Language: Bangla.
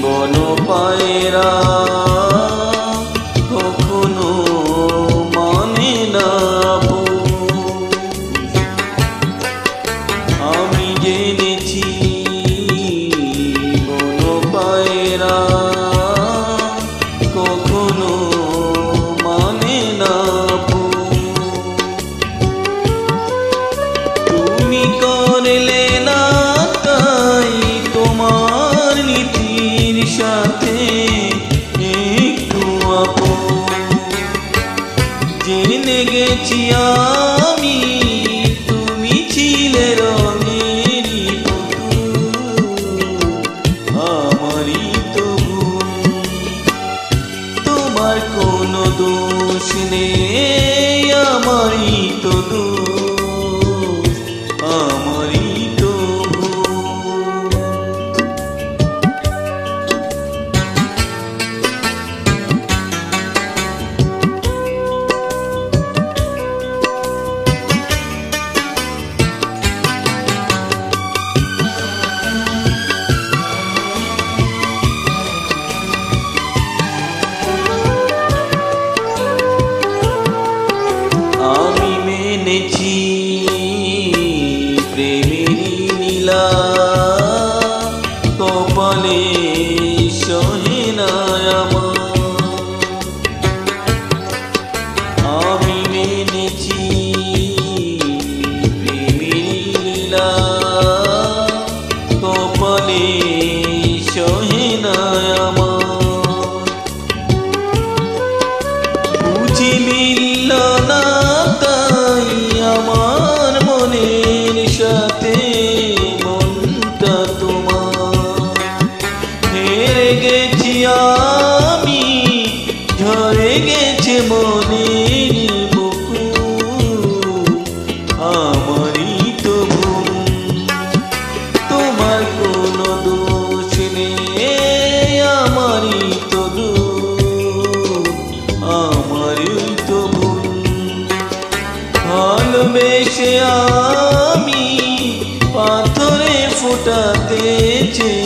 বন পায়রা কখনো মানে না আমি জেনেছি বন পায়রা কখনো মানে না তুমি করলে না তাই তোমার নীতির সাথে একটু আপন জেনে গেছি আমি তুমি ছিলে রঙের পুতুল আমারই তো ভুল তোমার কোনো দোষ নেই আমারই তো দোষ আমারই তো আমি মেনেছি প্রেমেরই নীলা কপালে সহে না আমি মেনেছি প্রেমেরই নীলা কপালে সহে না বুঝি মিলল না তাই আমার মনের সাথে মনটা তোমার হেরে গেছি আমি ঝরে গেছে মনের বুকুল আমারই তো ভুল তোমার কোনো দোষ নেই আমারই তো দোষ আমারই তো ভুল ভালোবেসে আমি পাথরে ফোটাতে চেয়ে